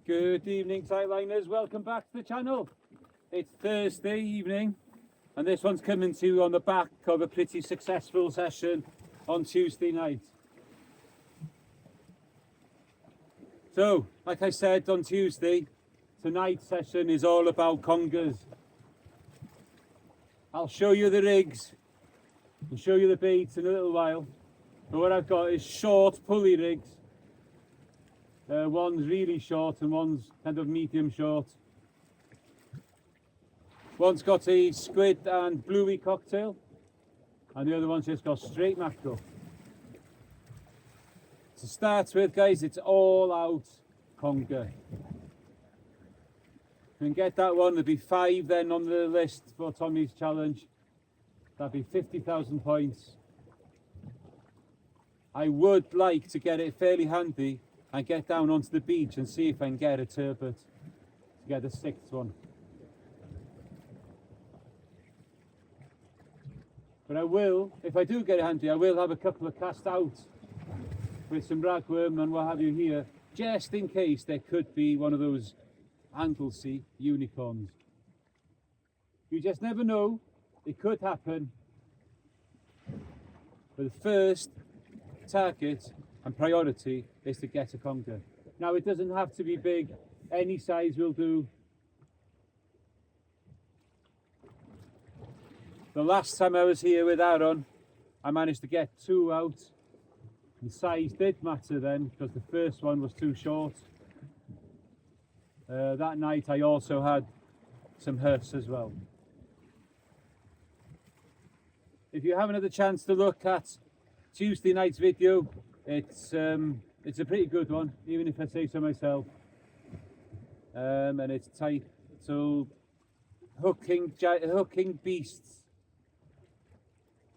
Good evening, Sightliners. Welcome back to the channel. It's Thursday evening, and this one's coming to you on the back of a pretty successful session on Tuesday night. So, like I said on Tuesday, tonight's session is all about congers. I'll show you the rigs and show you the baits in a little while. But what I've got is short pulley rigs. One's really short and one's kind of medium short. One's got a squid and bluey cocktail, and the other one's just got straight mackerel. To start with, guys, it's all out conger. You can get that one, there'll be 5 then on the list for Tommy's challenge. That'd be 50,000 points. I would like to get it fairly handy and get down onto the beach and see if I can get a turbot to get the 6th one. But I will, if I do get it handy, I will have a couple of cast out with some ragworm and what have you here, just in case there could be one of those Anglesey unicorns. You just never know, it could happen. But the first target and priority is to get a conger. Now, it doesn't have to be big, any size will do. The last time I was here with Aaron, I managed to get 2 out. The size did matter then because the first one was too short. That night I also had some huss as well. If you haven't had the chance to look at Tuesday night's video, it's a pretty good one, even if I say so myself. And it's titled Hooking Beasts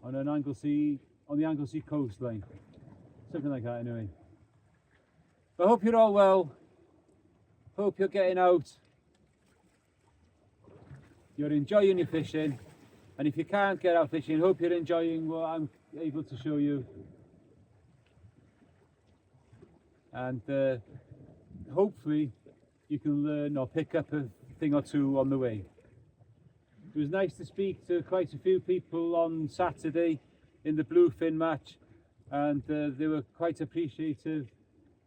on the Anglesey coastline. Something like that anyway. I hope you're all well. Hope you're getting out. You're enjoying your fishing. And if you can't get out fishing, hope you're enjoying what I'm able to show you. And hopefully you can learn or pick up a thing or two on the way. It was nice to speak to quite a few people on Saturday in the bluefin match, and they were quite appreciative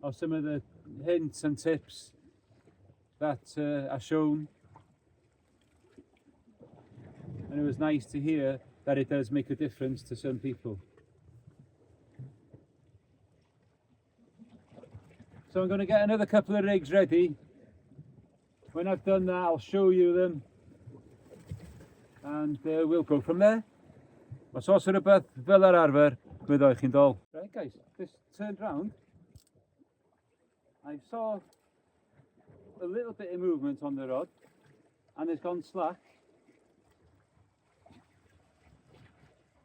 of some of the hints and tips that are shown. And it was nice to hear that it does make a difference to some people. So I'm going to get another couple of rigs ready. When I've done that, I'll show you them, and we'll go from there. Os oes rhywbeth fel yr arfer, byddwch chi'n dol. Right guys, this turned round. I saw a little bit of movement on the rod, and it's gone slack.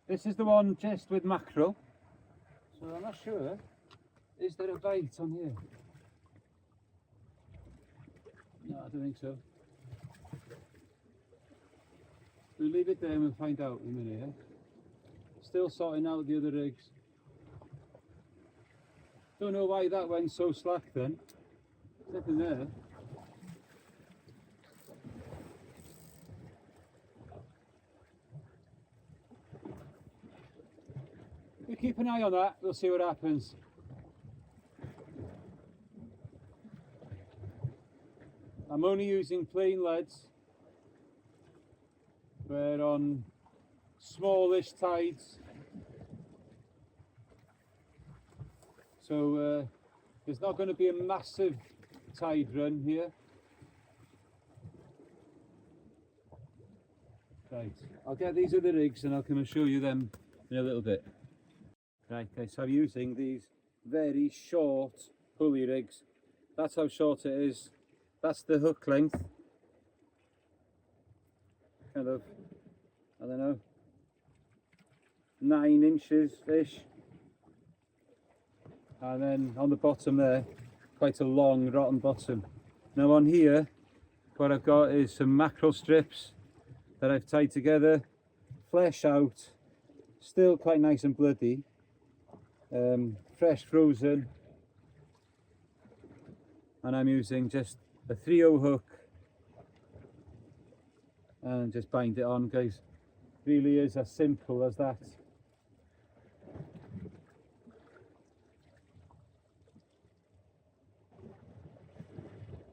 This is the one just with mackerel, so I'm not sure. Is there a bite on here? No, I don't think so. We'll leave it there and we'll find out in a minute. Eh? Still sorting out the other rigs. Don't know why that went so slack then. Nothing there. We'll keep an eye on that, we'll see what happens. I'm only using plain leads. We're on smallish tides. So there's not going to be a massive tide run here. Right, I'll get these other rigs and I'll come and show you them in a little bit. Right guys, so I'm using these very short pulley rigs. That's how short it is. That's the hook length. Kind of, I don't know, 9 inches-ish. And then on the bottom there, quite a long rotten bottom. Now on here, what I've got is some mackerel strips that I've tied together, flesh out, still quite nice and bloody, fresh frozen. and I'm using just a 3/0 hook and just bind it on, guys. Really is as simple as that.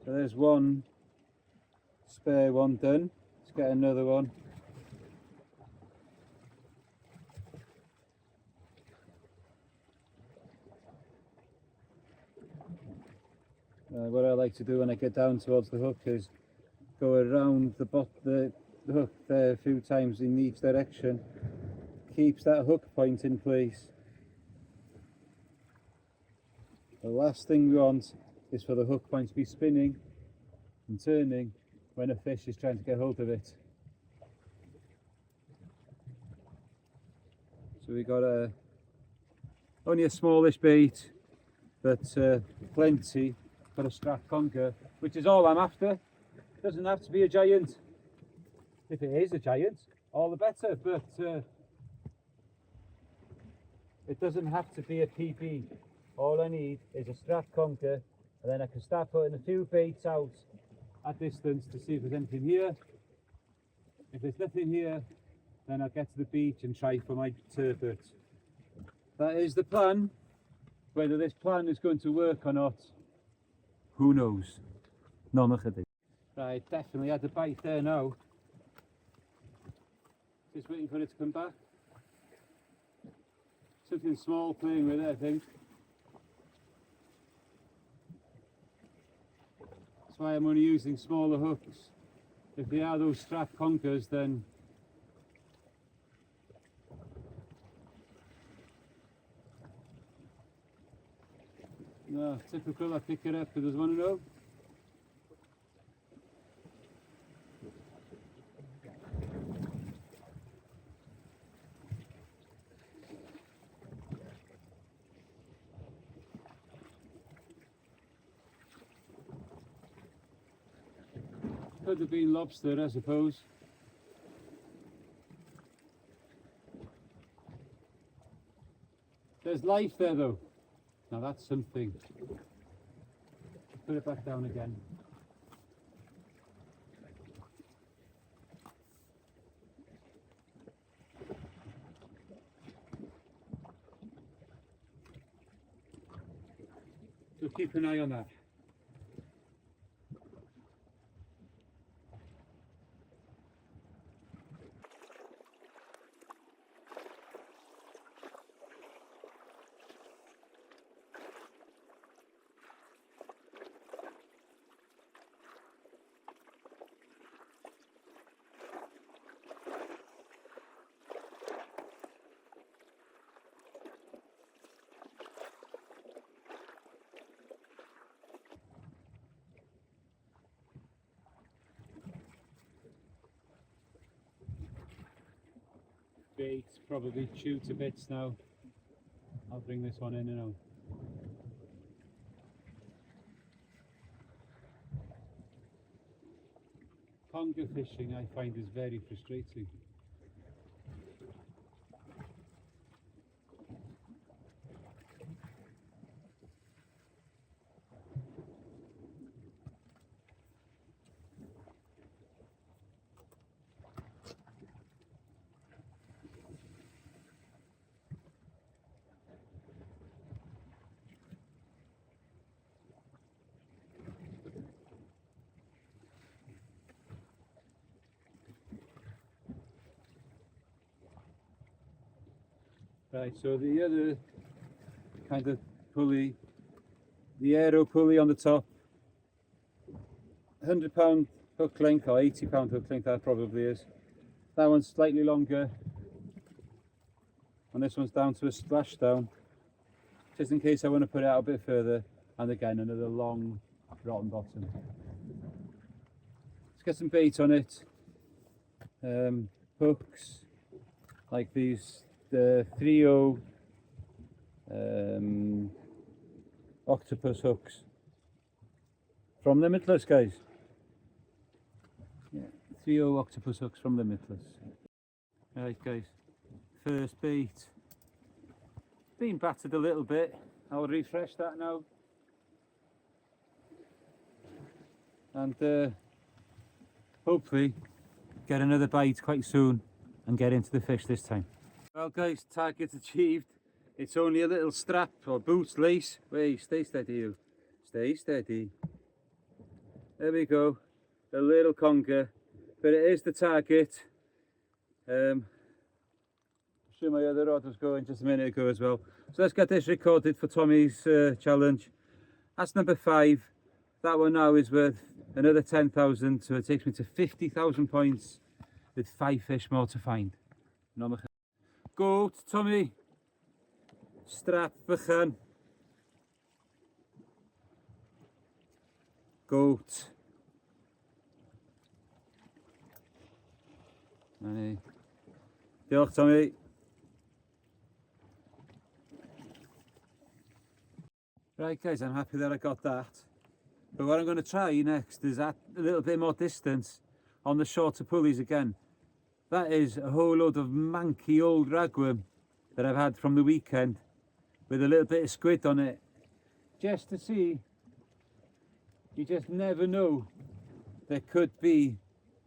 So there's one spare one done. Let's get another one. What I like to do when I get down towards the hook is go around the hook there a few times in each direction. Keeps that hook point in place. The last thing we want is for the hook point to be spinning and turning when a fish is trying to get hold of it. So we got only a smallish bait, but plenty for a strap conger, which is all I'm after. It doesn't have to be a giant. If it is a giant, all the better, but it doesn't have to be a PB. All I need is a strap conger, and then I can start putting a few baits out at distance to see if there's anything here. If there's nothing here, then I'll get to the beach and try for my turbot. That is the plan. Whether this plan is going to work or not, who knows? Right, definitely had a bite there now. Just waiting for it to come back. Something small playing with it, I think. That's why I'm only using smaller hooks. If they are those strap conkers, then no, typical. I pick it up because there's one to know. Could have been lobster, I suppose. There's life there though. Now that's something. Put it back down again. So keep an eye on that. Bait's probably chewed to bits now. I'll bring this one in and out. Conger fishing I find is very frustrating. Right, so the other kind of pulley, the aero pulley on the top, £100 hook length or £80 hook length, that probably is. That one's slightly longer, and this one's down to a splashdown, just in case I want to put it out a bit further. And again, another long rotten bottom. Let's get some bait on it. Hooks like these. The 3/0 octopus hooks from Limitless, guys. Yeah, 3/0 octopus hooks from Limitless. Right, guys, first bait. Been battered a little bit. I'll refresh that now. and hopefully get another bite quite soon and get into the fish this time. Well guys, target achieved. It's only a little strap or boots lace. Wait, stay steady you. Stay steady. There we go. A little conger, but it is the target. I'm sure my other rod was going just a minute ago as well. So let's get this recorded for Tommy's challenge. That's number 5. That one now is worth another 10,000, so it takes me to 50,000 points with 5 fish more to find. Goat, Tommy. Strap bychan. Goat. Diolch, Tommy. Right guys, I'm happy that I got that. But what I'm going to try next is at a little bit more distance on the shorter pulleys again. That is a whole load of manky old ragworm that I've had from the weekend with a little bit of squid on it. Just to see, you just never know, there could be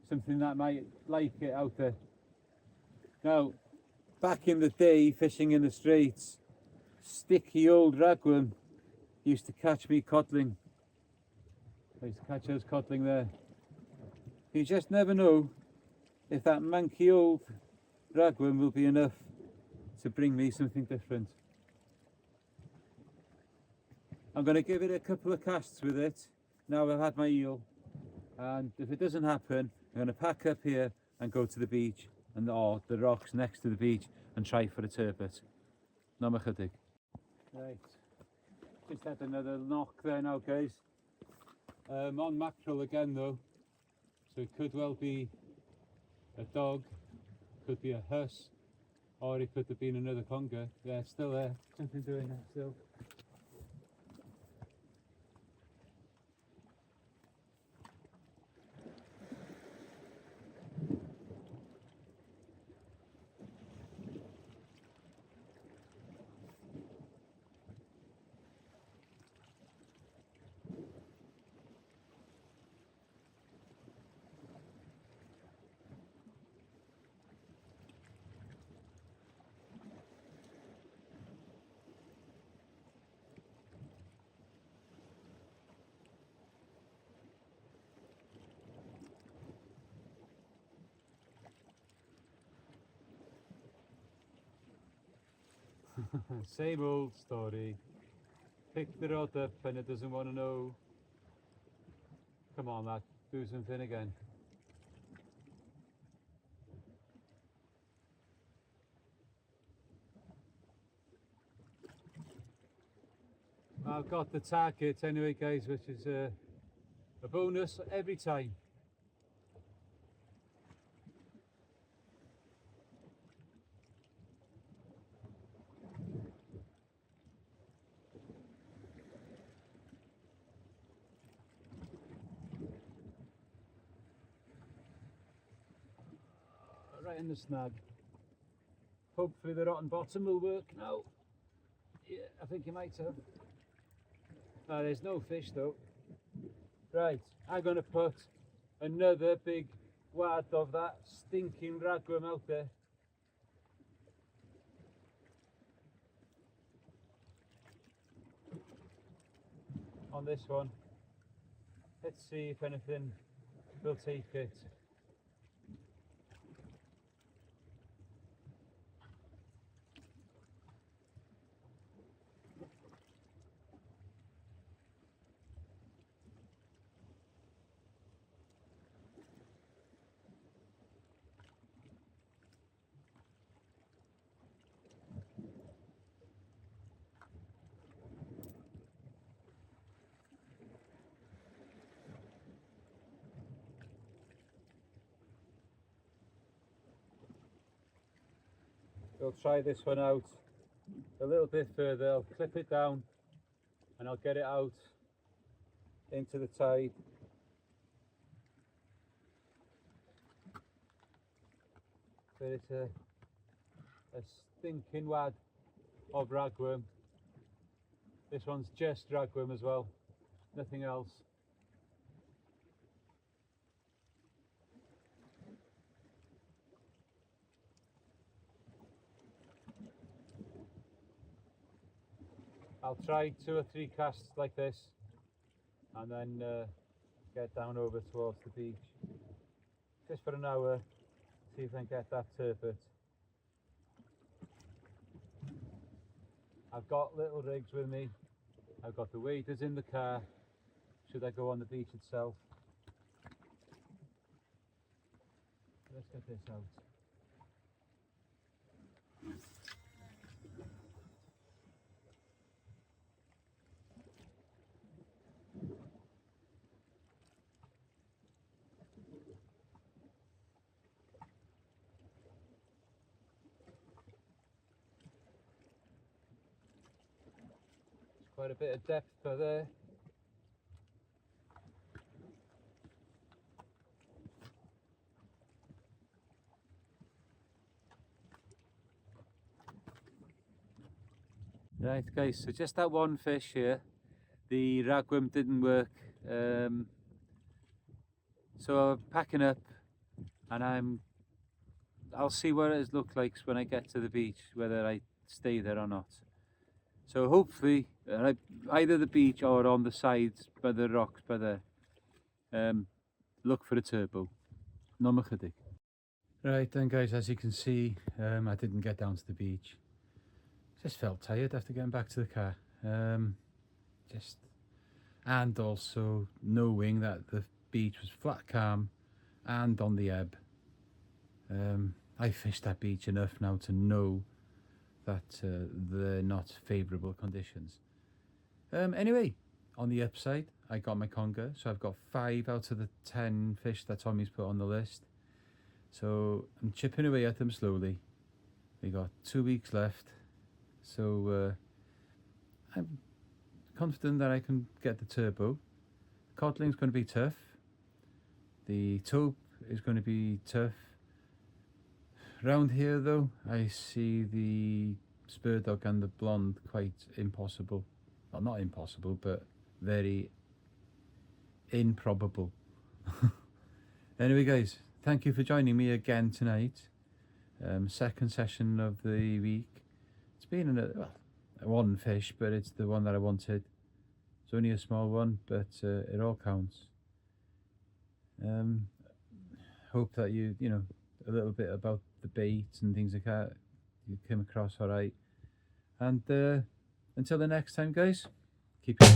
something that might like it out there. Now, back in the day, fishing in the straits, sticky old ragworm used to catch me codling. I used to catch those codling there. You just never know if that manky old ragworm will be enough to bring me something different. I'm going to give it a couple of casts with it now I've had my eel, and if it doesn't happen, I'm going to pack up here and go to the beach and the rocks next to the beach and try for a turbot. Namachadig. Right, just had another knock there now guys. On mackerel again though, so it could well be a dog, could be a huss, or it could have been another conger. Yeah, it's still there, something doing that still. Same old story. Pick the rod up and it doesn't want to know. Come on, Matt, do something again. I've got the target anyway guys, which is a bonus every time. Right in the snag. Hopefully the rotten bottom will work now. Yeah, I think it might have. There's no fish though. Right, I'm going to put another big wad of that stinking ragworm out there. On this one. Let's see if anything will take it. We'll try this one out a little bit further. I'll clip it down and I'll get it out into the tide. But it's a stinking wad of ragworm. This one's just ragworm as well, nothing else. I'll try 2 or 3 casts like this and then get down over towards the beach just for an hour, see if I can get that turbot. I've got little rigs with me, I've got the waders in the car should I go on the beach itself. Let's get this out. Quite a bit of depth for there. Right guys, so just that one fish here, the ragworm didn't work, so I'm packing up and I'll see what it looks like when I get to the beach, whether I stay there or not. So hopefully either the beach or on the sides by the rocks by there, look for a turbo. No chydig. Right then guys, as you can see, I didn't get down to the beach. Just felt tired after getting back to the car. And also knowing that the beach was flat calm and on the ebb. I fished that beach enough now to know that they're not favourable conditions. Anyway, on the upside, I got my conger, so I've got 5 out of the 10 fish that Tommy's put on the list. So I'm chipping away at them slowly. We got 2 weeks left, so I'm confident that I can get the turbo. Cotling's going to be tough. The taupe is going to be tough. Round here though, I see the spur dog and the blonde quite impossible. Well, not impossible, but very improbable. Anyway guys, thank you for joining me again tonight. Second session of the week. It's been one fish, but it's the one that I wanted. It's only a small one, but it all counts. Hope that you know a little bit about the bait and things like that you came across all right. And until the next time guys, keep it